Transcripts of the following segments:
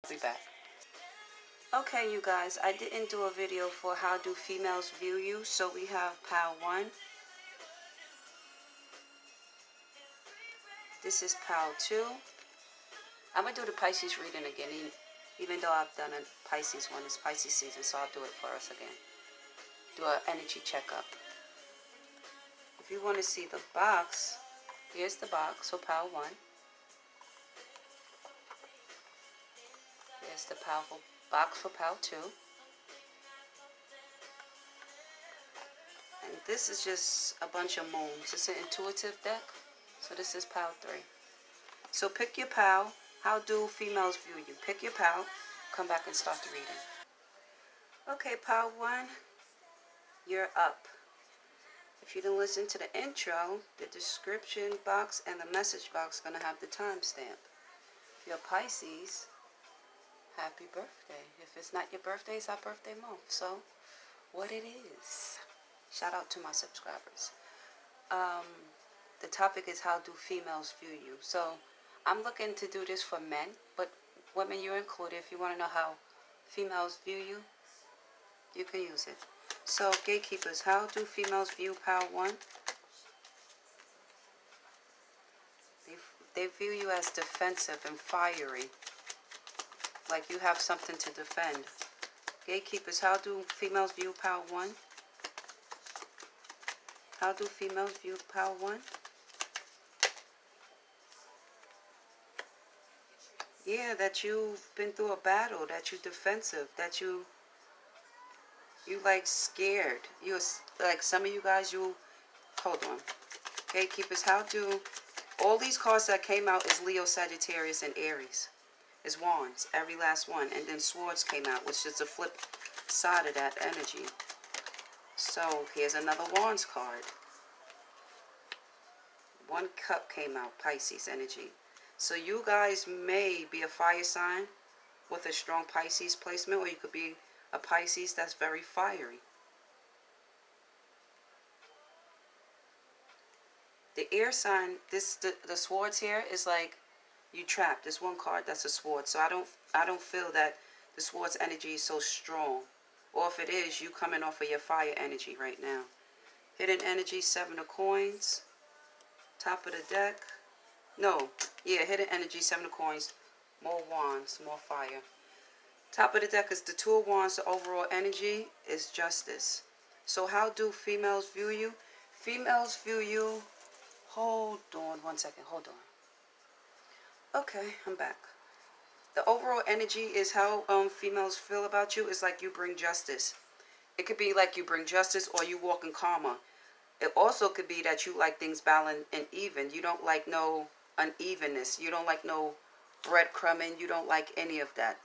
Be back. Okay, you guys, I didn't do a video for how do females view you, so we have pile 1. This is pile 2. I'm going to do the Pisces reading again, even though I've done a Pisces one. It's Pisces season, so I'll do it for us again. Do an energy checkup. If you want to see the box, here's the box for pile 1. Here's the powerful box for pile 2. And this is just a bunch of moons. It's an intuitive deck. So this is pile 3. So pick your pal. How do females view you? Pick your pal. Come back and start the reading. Okay, pal 1, you're up. If you didn't listen to the intro, the description box and the message box are going to have the timestamp. If you're Pisces, happy birthday. If it's not your birthday, it's our birthday month. So, what it is. Shout out to my subscribers. The topic is how do females view you. So, I'm looking to do this for men, but women, you're included. If you want to know how females view you, you can use it. So, gatekeepers, how do females view pile 1? They view you as defensive and fiery, like you have something to defend. Gatekeepers, how do females view pile 1? How do females view pile 1? Yeah, that you've been through a battle, that you're defensive, that you like scared. You're like some of you guys, hold on. Gatekeepers, how do all these cards that came out is Leo, Sagittarius, and Aries. Is wands, every last one. And then swords came out, which is the flip side of that energy. So here's another wands card. One cup came out, Pisces energy. So you guys may be a fire sign with a strong Pisces placement, or you could be a Pisces that's very fiery. The air sign, the swords here is like you trapped. There's one card that's a sword. So I don't feel that the swords energy is so strong. Or if it is, you coming off of your fire energy right now. Hidden energy, 7 of coins. Top of the deck. No, yeah, hidden energy, 7 of coins. More wands, more fire. Top of the deck is the 2 of wands. The overall energy is justice. So how do females view you? Females view you. Hold on one second. Hold on. Okay, I'm back. The overall energy is how females feel about you is like you bring justice. It could be like you bring justice or you walk in karma. It also could be that you like things balanced and even. You don't like no unevenness. You don't like no breadcrumbing. You don't like any of that.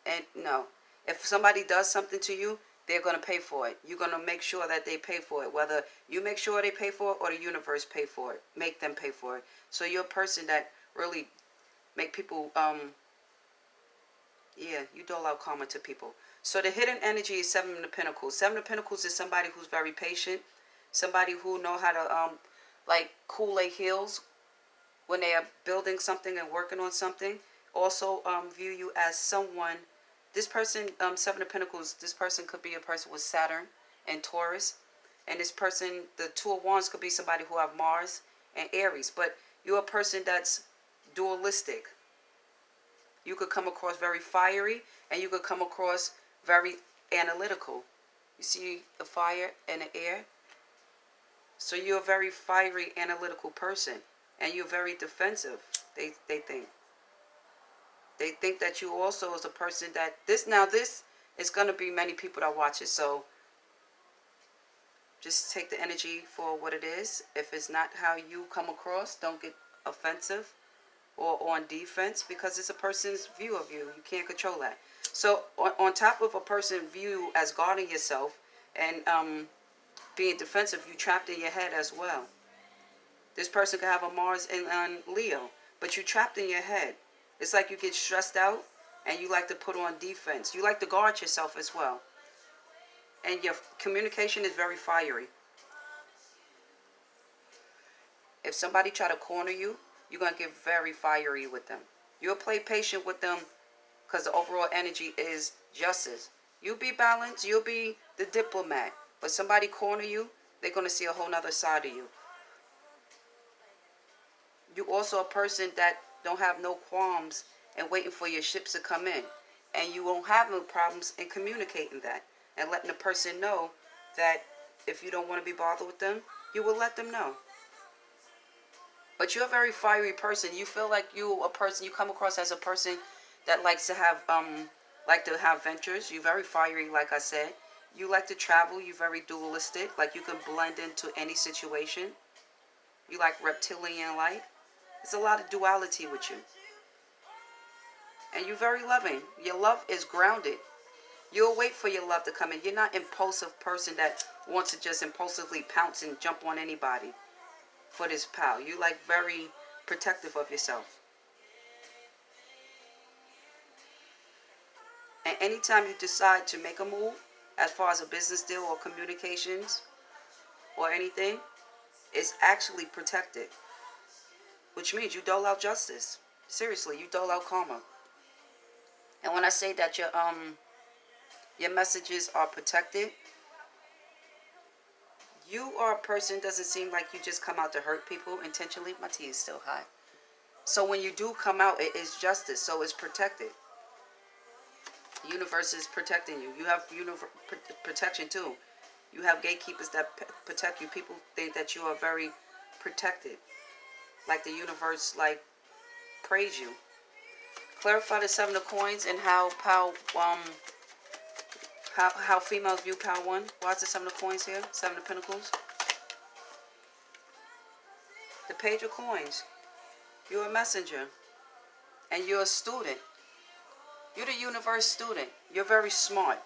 And no, if somebody does something to you, they're going to pay for it. You're going to make sure that they pay for it. Whether you make sure they pay for it or the universe pay for it. Make them pay for it. So you're a person that really make people, yeah, you dole out karma to people. So the hidden energy is 7 of Pentacles. 7 of Pentacles is somebody who's very patient. Somebody who know how to, like, cool their heels when they are building something and working on something. Also view you as someone, this person, 7 of Pentacles, this person could be a person with Saturn and Taurus. And this person, the 2 of Wands, could be somebody who have Mars and Aries. But you're a person that's dualistic. You could come across very fiery and you could come across very analytical. You see the fire and the air? So you're a very fiery, analytical person. And you're very defensive, they think. They think that you also is a person that, this is going to be many people that watch it. So just take the energy for what it is. If it's not how you come across, don't get offensive or on defense, because it's a person's view of you. You can't control that. So on top of a person view as guarding yourself and being defensive, you trapped in your head as well. This person could have a Mars in Leo, but you trapped in your head. It's like you get stressed out and you like to put on defense. You like to guard yourself as well. And your communication is very fiery. If somebody try to corner you, you're going to get very fiery with them. You'll play patient with them because the overall energy is justice. You be balanced, you'll be the diplomat. But somebody corner you, they're going to see a whole nother side of you. You also a person that don't have no qualms and waiting for your ships to come in. And you won't have no problems in communicating that. And letting the person know that if you don't want to be bothered with them, you will let them know. But you're a very fiery person. You feel like you a person, you come across as a person that likes to have ventures. You're very fiery, like I said. You like to travel. You're very dualistic. Like you can blend into any situation. You like reptilian light. There's a lot of duality with you. And you're very loving. Your love is grounded. You'll wait for your love to come in. You're not an impulsive person that wants to just impulsively pounce and jump on anybody for this power. You like very protective of yourself. And anytime you decide to make a move, as far as a business deal or communications or anything, it's actually protected. Which means you dole out justice. Seriously, you dole out karma. And when I say that your messages are protected, you are a person, doesn't seem like you just come out to hurt people intentionally. My tea is still high. So when you do come out, it is justice. So it's protected. The universe is protecting you. You have protection too. You have gatekeepers that protect you. People think that you are very protected. Like the universe, like, praise you. Clarify the 7 of coins and how females view power 1. Why is the 7 of coins here? 7 of pentacles. The page of coins. You're a messenger. And you're a student. You're the universe student. You're very smart.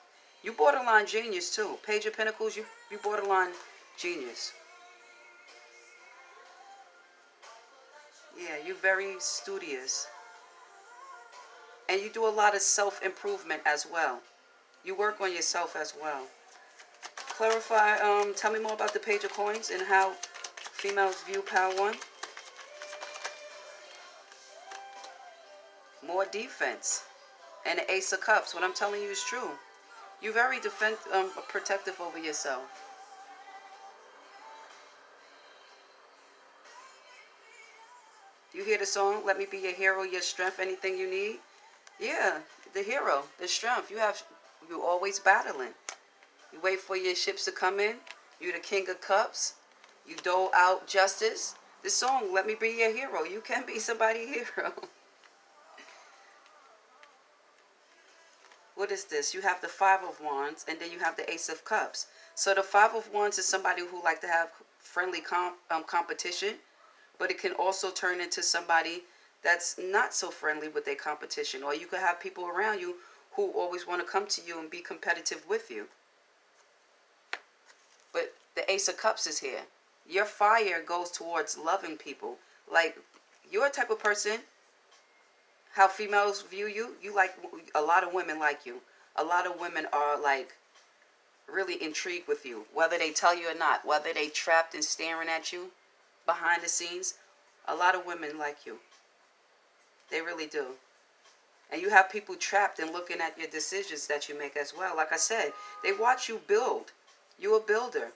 You borderline genius too. Page of pentacles, you borderline genius. Yeah, you're very studious. And you do a lot of self-improvement as well. You work on yourself as well. Clarify, tell me more about the page of coins and how females view power 1. More defense. And the Ace of Cups. What I'm telling you is true. You're very protective over yourself. You hear the song, Let Me Be Your Hero, Your Strength, Anything You Need? Yeah, the hero, the strength. You're always battling. You wait for your ships to come in. You're the King of Cups. You dole out justice. This song, Let Me Be Your Hero. You can be somebody's hero. What is this? You have the 5 of Wands, and then you have the Ace of Cups. So the 5 of Wands is somebody who like to have friendly competition, but it can also turn into somebody that's not so friendly with their competition. Or you could have people around you who always want to come to you and be competitive with you. But the Ace of Cups is here. Your fire goes towards loving people. Like, you're a type of person, how females view you, you like, a lot of women like you. A lot of women are like really intrigued with you, whether they tell you or not, whether they trapped and staring at you behind the scenes. A lot of women like you. They really do. And you have people trapped and looking at your decisions that you make as well. Like I said, they watch you build. You're a builder.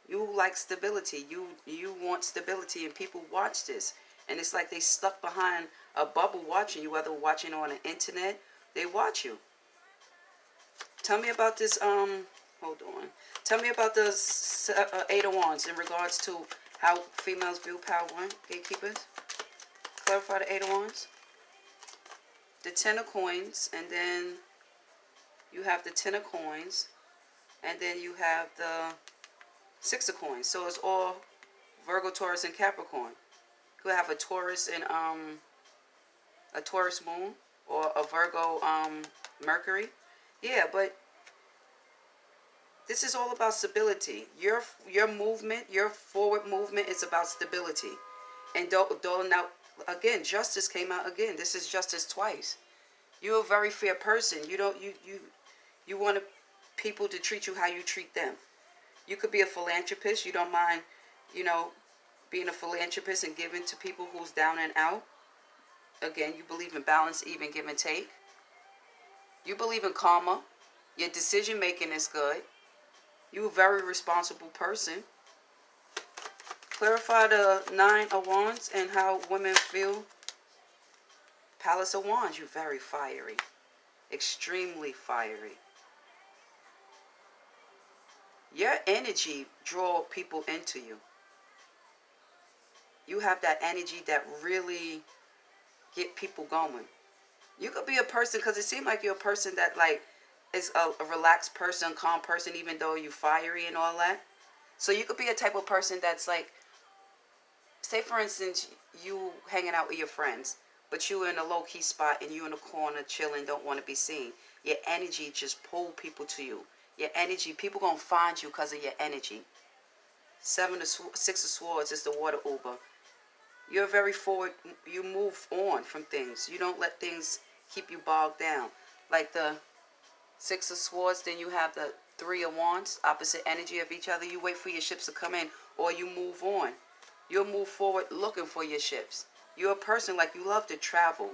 You like stability. You want stability, and people watch this. And it's like they stuck behind a bubble watching you, whether watching on the internet. They watch you. Tell me about this, hold on. Tell me about the 8 of Wands in regards to how females view power 1, gatekeepers. Clarify the 8 of Wands. The 10 of coins, and then you have the 10 of coins, and then you have the 6 of coins. So it's all Virgo, Taurus, and Capricorn. You could have a Taurus and a Taurus moon, or a Virgo Mercury. Yeah, but this is all about stability. Your movement, your forward movement is about stability. And now, again, justice came out again. This is justice twice. You're a very fair person. You want people to treat you how you treat them. You could be a philanthropist. You don't mind, being a philanthropist and giving to people who's down and out. again, you believe in balance, even give and take. You believe in karma. Your decision making is good. You're a very responsible person. Clarify the Nine of Wands and how women feel. Palace of Wands, you're very fiery. Extremely fiery. Your energy draw people into you. You have that energy that really get people going. You could be a person, because it seems like you're a person that like is a relaxed person, calm person, even though you're fiery and all that. So you could be a type of person that's like, say for instance, you hanging out with your friends, but you in a low-key spot and you in a corner chilling, don't want to be seen. Your energy just pull people to you. Your energy, people gonna find you because of your energy. Six of Swords is the water Uber. You're very forward. You move on from things. You don't let things keep you bogged down. Like the Six of Swords, then you have the Three of Wands, opposite energy of each other. You wait for your ships to come in, or you move on. You'll move forward looking for your ships. You're a person like you love to travel.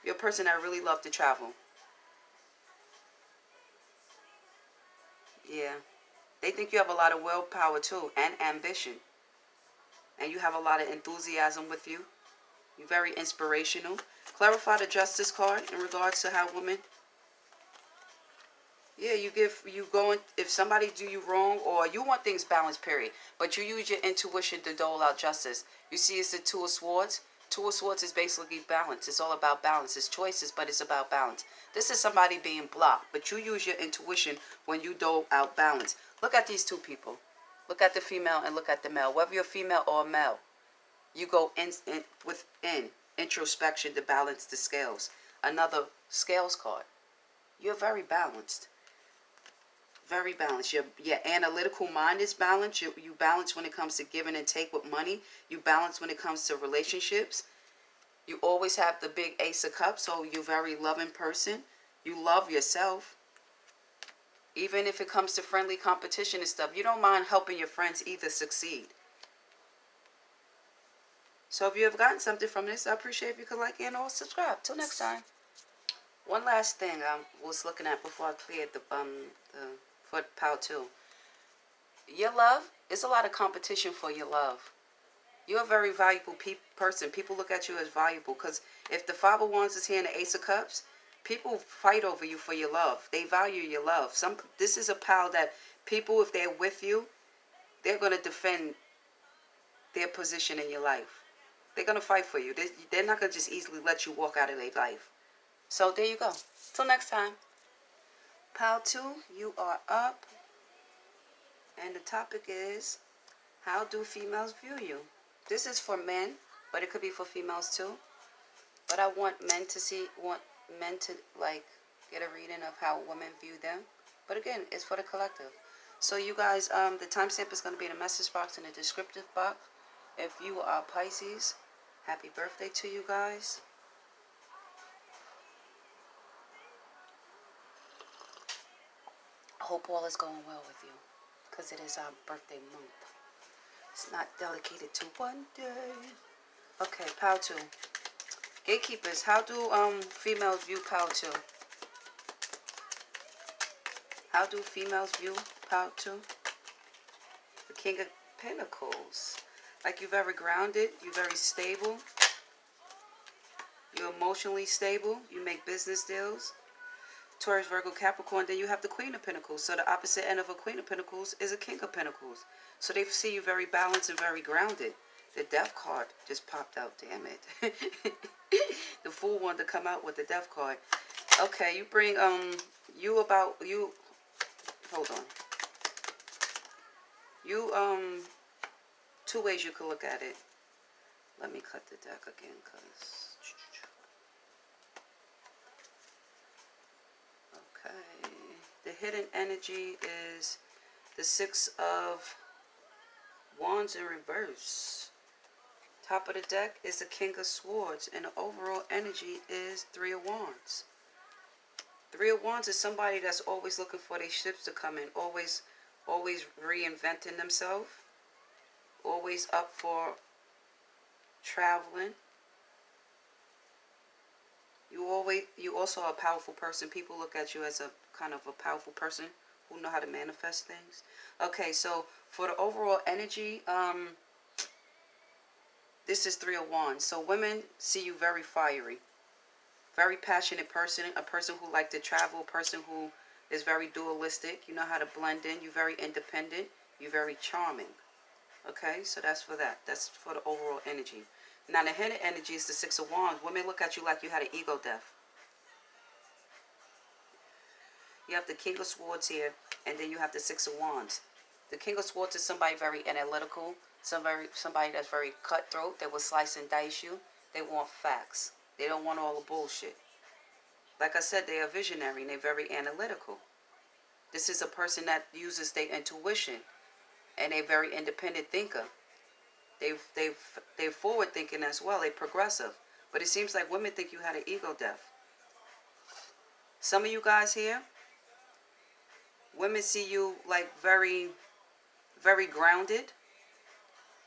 You're a person that really love to travel. Yeah. They think you have a lot of willpower too, and ambition. And you have a lot of enthusiasm with you. You're very inspirational. Clarify the Justice card in regards to how women. Yeah, you going, if somebody do you wrong, or you want things balanced, period, but you use your intuition to dole out justice. You see, it's the Two of Swords. Two of Swords is basically balance. It's all about balance. It's choices, but it's about balance. This is somebody being blocked, but you use your intuition when you dole out balance. Look at these two people. Look at the female and look at the male. Whether you're female or male, you go within introspection to balance the scales. Another scales card. You're very balanced. Very balanced. Your analytical mind is balanced. You balance when it comes to giving and take with money. You balance when it comes to relationships. You always have the big Ace of Cups, so you're a very loving person. You love yourself. Even if it comes to friendly competition and stuff, you don't mind helping your friends either succeed. So if you have gotten something from this, I appreciate if you could like and or subscribe. Till next time. One last thing I was looking at before I cleared the for Power 2. Your love, it's a lot of competition for your love. You're a very valuable person. People look at you as valuable because if the Five of Wands is here and the Ace of Cups, people fight over you for your love. They value your love. This is a pal that people, if they're with you, they're going to defend their position in your life. They're going to fight for you. They're not going to just easily let you walk out of their life. So there you go. Till next time. Pal 2, you are up. And the topic is, how do females view you? This is for men, but it could be for females too. But I want men to like get a reading of how women view them. But again, it's for the collective. So you guys, the timestamp is going to be in the message box and the descriptive box. If you are Pisces, happy birthday to you guys. I hope all is going well with you, because it is our birthday month. It's not dedicated to one day. Okay, Power 2. Gatekeepers, how do females view Power 2? How do females view Power 2? The King of Pentacles. Like you're very grounded, you're very stable. You're emotionally stable. You make business deals. Taurus, Virgo, Capricorn. Then you have the Queen of Pentacles. So the opposite end of a Queen of Pentacles is a King of Pentacles. So they see you very balanced and very grounded. The Death card just popped out. Damn it. The Fool wanted to come out with the Death card. Okay, you bring hold on. Two ways you could look at it. Let me cut the deck again, cause okay. The hidden energy is the Six of Wands in reverse. Top of the deck is the King of Swords, and the overall energy is Three of Wands. Three of Wands is somebody that's always looking for their ships to come in, always reinventing themselves, always up for traveling. You also are a powerful person. People look at you as a kind of a powerful person who know how to manifest things. Okay, so for the overall energy, this is Three of Wands. So women see you very fiery, very passionate person, a person who like to travel, a person who is very dualistic. You know how to blend in. You're very independent. You're very charming. Okay, so that's for that. That's for the overall energy. Now the hidden energy is the Six of Wands. Women look at you like you had an ego death. You have the King of Swords here, and then you have the Six of Wands. The King of Swords is somebody very analytical, somebody that's very cutthroat. They will slice and dice you. They want facts. They don't want all the bullshit. Like I said, they are visionary and they're very analytical. This is a person that uses their intuition, and they're very independent thinker. They're forward thinking as well. They're progressive. But it seems like women think you had an ego death. Some of you guys here, women see you like very, very grounded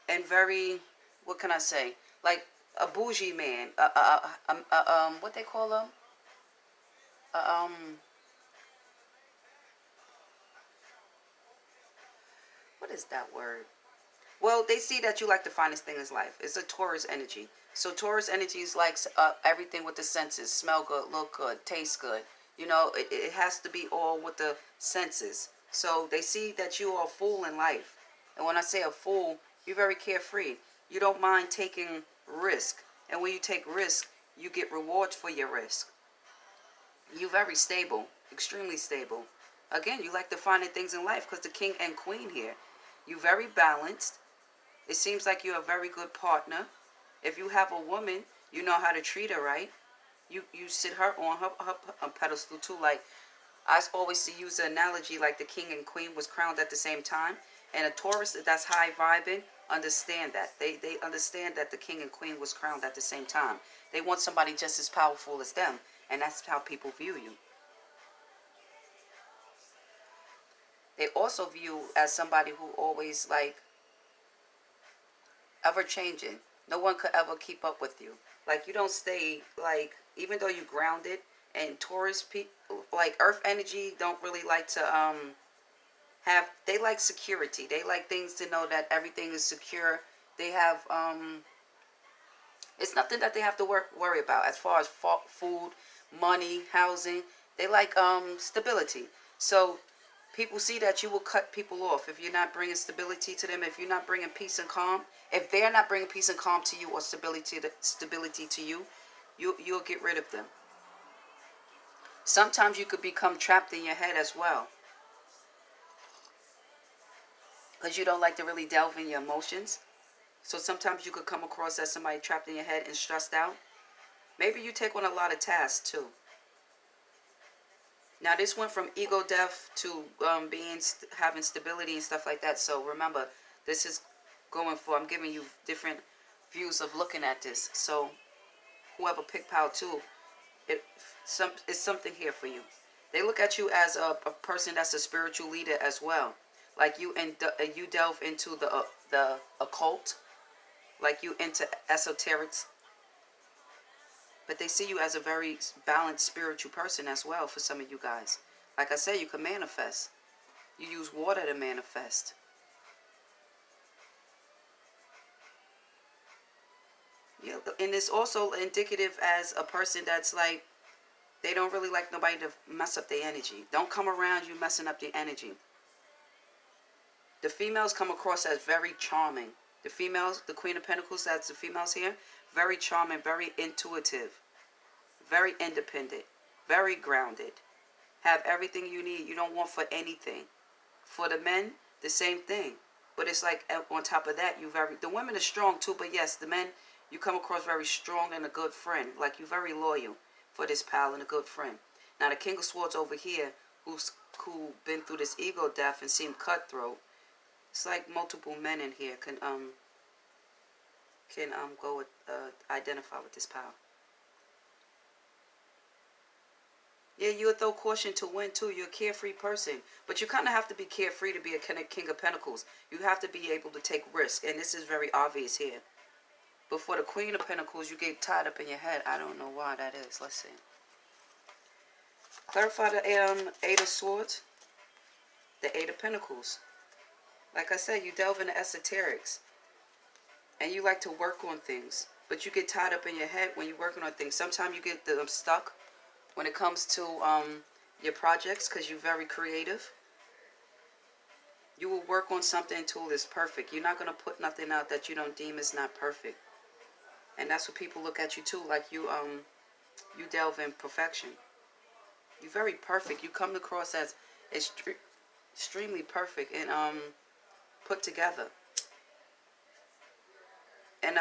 and very, what can I say? Like a bougie man. What they call them? Uh, um, what is that word? Well, they see that you like the finest thing in life. It's a Taurus energy. So Taurus energy is like everything with the senses. Smell good, look good, taste good. You know, it has to be all with the senses. So they see that you are a fool in life. And when I say a fool, you're very carefree. You don't mind taking risk. And when you take risk, you get rewards for your risk. You're very stable, extremely stable. Again, you like the finer things in life because the king and queen here. You're very balanced. It seems like you're a very good partner. If you have a woman, you know how to treat her right. You sit her on her pedestal too. Like I always use the analogy like the king and queen was crowned at the same time. And a Taurus that's high vibing understand that. They understand that the king and queen was crowned at the same time. They want somebody just as powerful as them. And that's how people view you. They also view you as somebody who always like ever changing. No one could ever keep up with you. Like you don't stay like even though you're grounded and Taurus people like earth energy don't really like to have they like security. They like things to know that everything is secure. They have it's nothing that they have to worry about as far as food, money, housing. They like stability. So people see that you will cut people off if you're not bringing stability to them, if you're not bringing peace and calm. If they're not bringing peace and calm to you or stability to you, you'll get rid of them. Sometimes you could become trapped in your head as well because you don't like to really delve in your emotions. So sometimes you could come across as somebody trapped in your head and stressed out. Maybe you take on a lot of tasks too. Now this went from ego death to having stability and stuff like that. So remember, this is going for, I'm giving you different views of looking at this. So whoever picked Power 2, it's something here for you. They look at you as a person that's a spiritual leader as well. Like you delve into the occult, like you into esoterics. But they see you as a very balanced spiritual person as well for some of you guys. Like I said, you can manifest. You use water to manifest. Yeah, and it's also indicative as a person that's like, they don't really like nobody to mess up their energy. Don't come around you messing up their energy. The females come across as very charming. The females, the Queen of Pentacles, that's the females here, very charming, very intuitive, very independent, very grounded. Have everything you need. You don't want for anything. For the men, the same thing. But it's like on top of that, the women are strong too, but yes, the men, you come across very strong and a good friend. Like you're very loyal for this pal and a good friend. Now the King of Swords over here, who been through this ego death and seemed cutthroat. It's like multiple men in here can go with identify with this pal. Yeah, you'll throw caution to win too. You're a carefree person. But you kind of have to be carefree to be a King of Pentacles. You have to be able to take risk. And this is very obvious here. But for the Queen of Pentacles, you get tied up in your head. I don't know why that is. Let's see. Clarify the Eight of Swords, the Eight of Pentacles. Like I said, you delve into esoterics. And you like to work on things. But you get tied up in your head when you're working on things. Sometimes you get stuck when it comes to your projects because you're very creative. You will work on something until it's perfect. You're not going to put nothing out that you don't deem is not perfect. And that's what people look at you too, like you delve in perfection. You're very perfect. You come across as extremely perfect and put together. And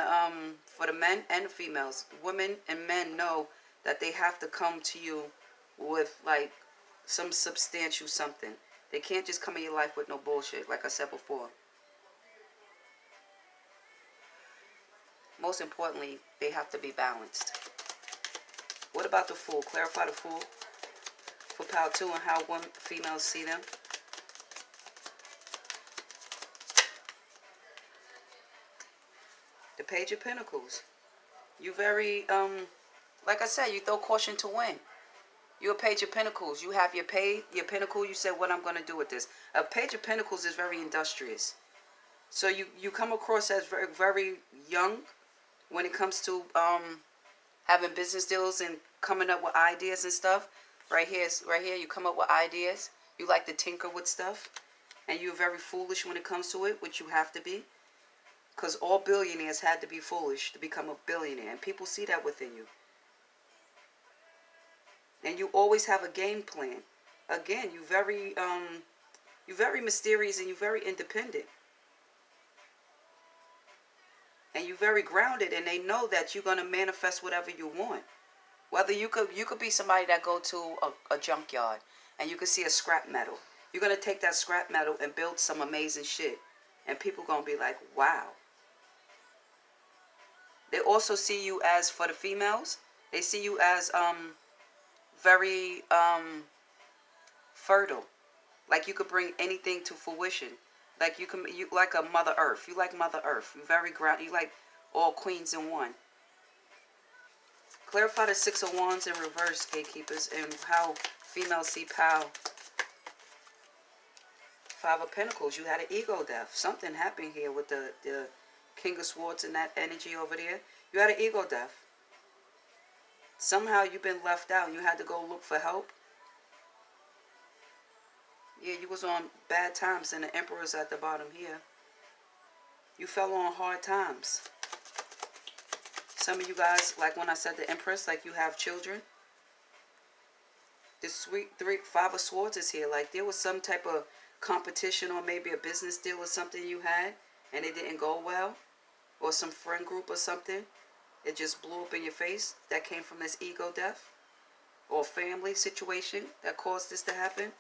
for the men and the females, women and men know that they have to come to you with like some substantial something. They can't just come in your life with no bullshit, like I said before. Most importantly, they have to be balanced. What about the Fool? Clarify the Fool for Power 2 and how females see them. The Page of Pentacles. You very, like I said, you throw caution to wind. You're a Page of Pentacles. You have your Pentacle. You said, what I'm going to do with this. A Page of Pentacles is very industrious. So you come across as very, very young when it comes to having business deals and coming up with ideas and stuff. Right here, you come up with ideas. You like to tinker with stuff. And you're very foolish when it comes to it, which you have to be. Because all billionaires had to be foolish to become a billionaire. And people see that within you. And you always have a game plan. Again, you're very mysterious and you're very independent. And you're very grounded, and they know that you're gonna manifest whatever you want. Whether you could be somebody that go to a junkyard and you could see a scrap metal. You're gonna take that scrap metal and build some amazing shit, and people gonna be like, wow. They also see you as, for the females, they see you as very fertile. Like you could bring anything to fruition. Like you like a Mother Earth. You like Mother Earth. You're very grounded. You like all queens in one. Clarify the Six of Wands in reverse, gatekeepers, and how females see power. Five of Pentacles. You had an ego death. Something happened here with the King of Swords and that energy over there. You had an ego death. Somehow you've been left out. You had to go look for help. Yeah, you was on bad times, and the Emperor's at the bottom here. You fell on hard times. Some of you guys, like when I said the Empress, like you have children. This Five of Swords is here. Like there was some type of competition or maybe a business deal or something you had, and it didn't go well. Or some friend group or something. It just blew up in your face. That came from this ego death. Or family situation that caused this to happen.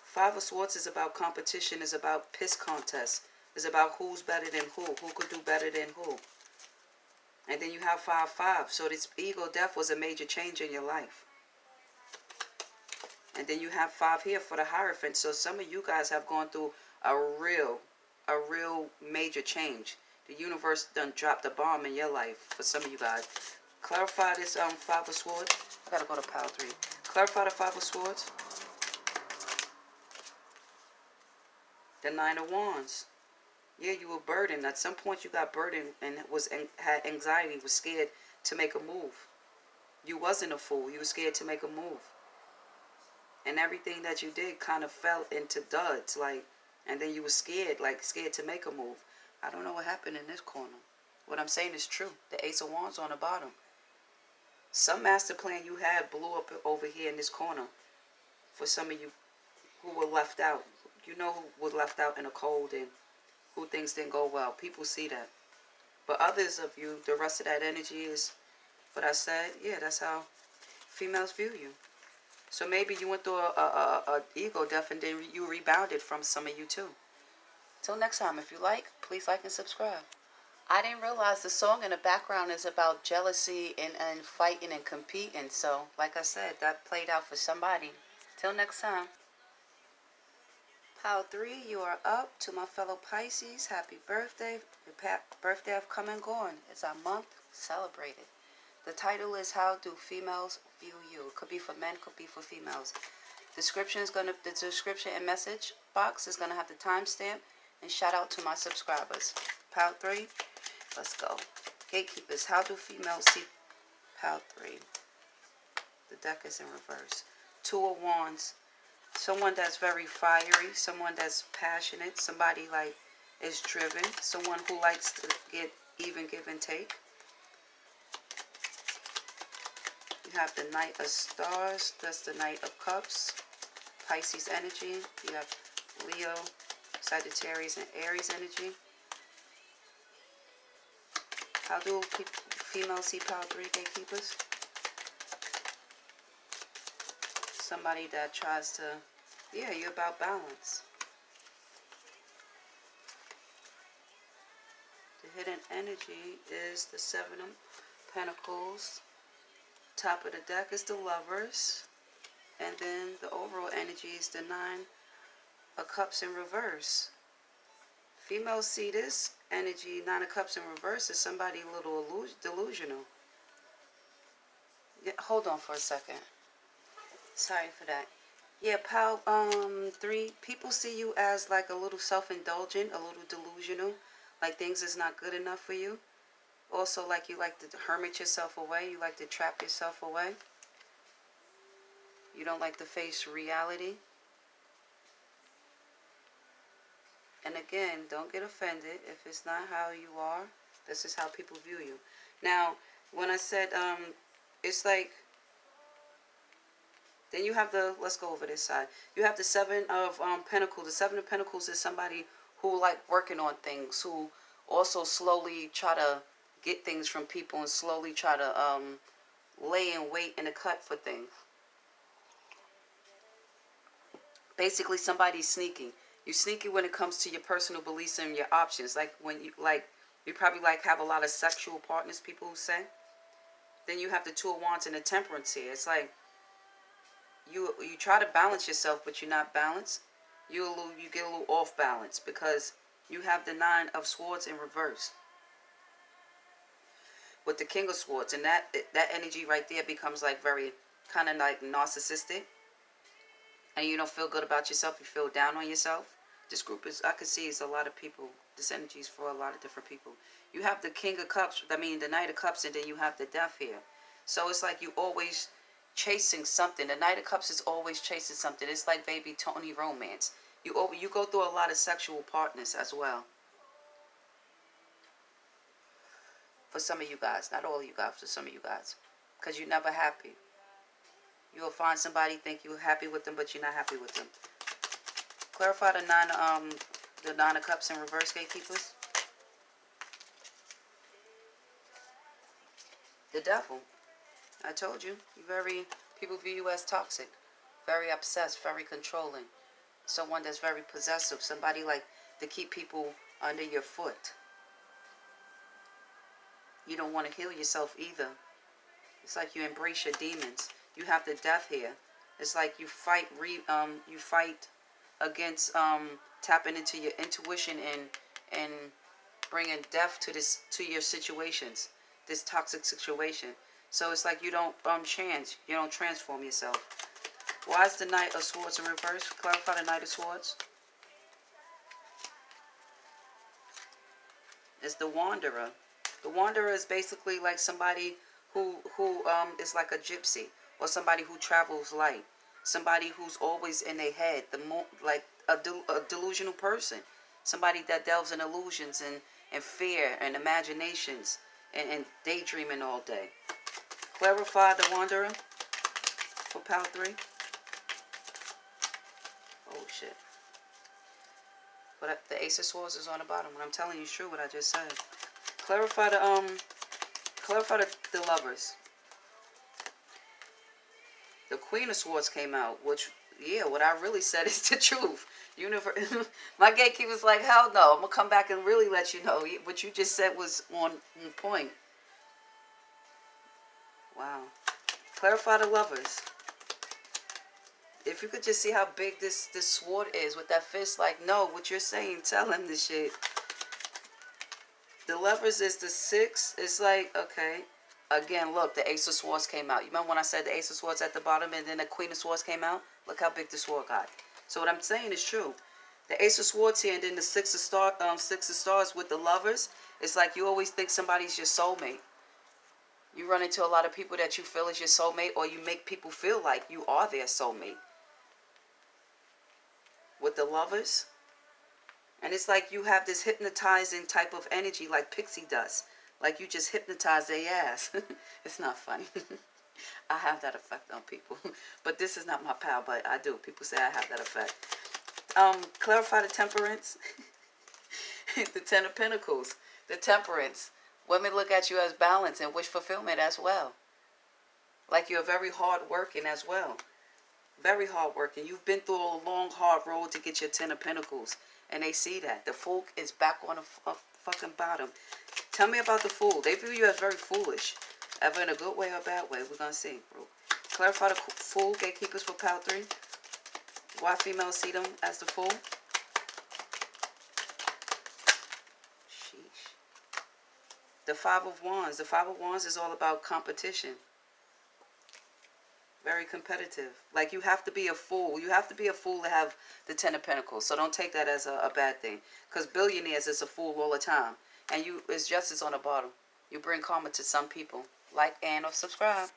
Five of Swords is about competition, is about piss contests, is about who's better than who could do better than who. And then you have 5-5, so this ego death was a major change in your life. And then you have 5 here for the Hierophant, so some of you guys have gone through a real major change. The universe done dropped a bomb in your life for some of you guys. Clarify this 5 of Swords. I gotta go to Power 3. Clarify the 5 of Swords. The Nine of Wands. Yeah, you were burdened. At some point you got burdened and had anxiety, was scared to make a move. You wasn't a fool. You were scared to make a move. And everything that you did kind of fell into duds. And then you were scared to make a move. I don't know what happened in this corner. What I'm saying is true. The Ace of Wands on the bottom. Some master plan you had blew up over here in this corner. For some of you who were left out. You know who was left out in the cold and who things didn't go well. People see that. But others of you, the rest of that energy is what I said. Yeah, that's how females view you. So maybe you went through a ego death and then you rebounded from some of you too. Till next time, if you like, please like and subscribe. I didn't realize the song in the background is about jealousy and fighting and competing. So, like I said, that played out for somebody. Till next time. Pile 3, you are up. To my fellow Pisces, happy birthday. Your birthday have come and gone. It's our month. Celebrate it. The title is How Do Females View You? Could be for men, could be for females. The description and message box is gonna have the timestamp, and shout out to my subscribers. Pile 3, let's go. Gatekeepers, how do females see pile 3? The deck is in reverse. 2 of Wands. Someone that's very fiery, someone that's passionate, somebody like is driven, someone who likes to get even, give and take. You have the Knight of Stars, that's the Knight of Cups, Pisces energy. You have Leo, Sagittarius, and Aries energy. How do females see pile 3, gatekeepers? Somebody that tries to, yeah, you're about balance. The hidden energy is the 7 of Pentacles. Top of the deck is the Lovers. And then the overall energy is the 9 of Cups in reverse. Females see this energy, 9 of Cups in reverse, as somebody a little delusional. Yeah, hold on for a second. Sorry for that. Yeah, pile 3, people see you as like a little self-indulgent, a little delusional, like things is not good enough for you. Also, like you like to hermit yourself away, you like to trap yourself away. You don't like to face reality. And again, don't get offended if it's not how you are. This is how people view you. Now, when I said it's like, then you have the, let's go over this side. You have the 7 of Pentacles. The 7 of Pentacles is somebody who like working on things, who also slowly try to get things from people and slowly try to lay in wait in the cut for things. Basically, somebody's sneaky. You're sneaky when it comes to your personal beliefs and your options. Like when you probably like have a lot of sexual partners, people who say. Then you have the 2 of Wands and the Temperance here. It's like, you try to balance yourself, but you're not balanced. You get a little off balance because you have the 9 of Swords in reverse with the King of Swords, and that energy right there becomes like very kind of like narcissistic, and you don't feel good about yourself. You feel down on yourself. This group is, I can see, is a lot of people. This energy is for a lot of different people. You have the King of Cups, the Knight of Cups, and then you have the Death here. So it's like you always chasing something. The Knight of Cups is always chasing something. It's like baby Tony romance. You go through a lot of sexual partners as well. For some of you guys, not all of you guys, for some of you guys, because you're never happy. You'll find somebody, think you're happy with them, but you're not happy with them. Clarify the 9 of Cups in reverse, gatekeepers. The Devil. I told you, people view you as toxic, very obsessed, very controlling. Someone that's very possessive, somebody like to keep people under your foot. You don't want to heal yourself either. It's like you embrace your demons. You have the Death here. It's like you fight against tapping into your intuition and bringing death to your situations, this toxic situation. So it's like you don't change, you don't transform yourself. Why is the Knight of Swords in reverse? Clarify the Knight of Swords. It's the Wanderer. The Wanderer is basically like somebody who is like a gypsy, or somebody who travels light, somebody who's always in their head, like a delusional person, somebody that delves in illusions and fear and imaginations and daydreaming all day. Clarify the Wanderer for pile 3. Oh shit. But the Ace of Swords is on the bottom. What I'm telling you is true, what I just said. Clarify the Lovers. The Queen of Swords came out, which, yeah, what I really said is the truth. My gatekeeper's like, hell no, I'm going to come back and really let you know. What you just said was on point. Wow. Clarify the Lovers. If you could just see how big this sword is with that fist, like, no, what you're saying, tell him this shit. The lovers is the 6. It's like, okay. Again, look, the Ace of Swords came out. You remember when I said the Ace of Swords at the bottom and then the Queen of Swords came out? Look how big the sword got. So what I'm saying is true. The Ace of Swords here and then the Six of Stars with the lovers. It's like you always think somebody's your soulmate. You run into a lot of people that you feel is your soulmate, or you make people feel like you are their soulmate. With the lovers. And it's like you have this hypnotizing type of energy like Pixie does. Like you just hypnotize their ass. It's not funny. I have that effect on people. But this is not my power, but I do. People say I have that effect. Clarify the temperance. The 10 of Pentacles. The temperance. Women look at you as balance and wish fulfillment as well. Like you're very hard working as well. Very hard working. You've been through a long, hard road to get your 10 of Pentacles. And they see that. The Fool is back on a fucking bottom. Tell me about the Fool. They view you as very foolish. Ever in a good way or bad way. We're going to see, bro. Clarify the Fool. Gatekeepers for Pile 3. Why females see them as the Fool. Sheesh. The 5 of Wands. The 5 of Wands is all about competition. Very competitive. Like you have to be a fool. You have to be a fool to have the 10 of Pentacles. So don't take that as a bad thing. Because billionaires is a fool all the time. And it's justice on the bottom. You bring karma to some people. Like and or subscribe.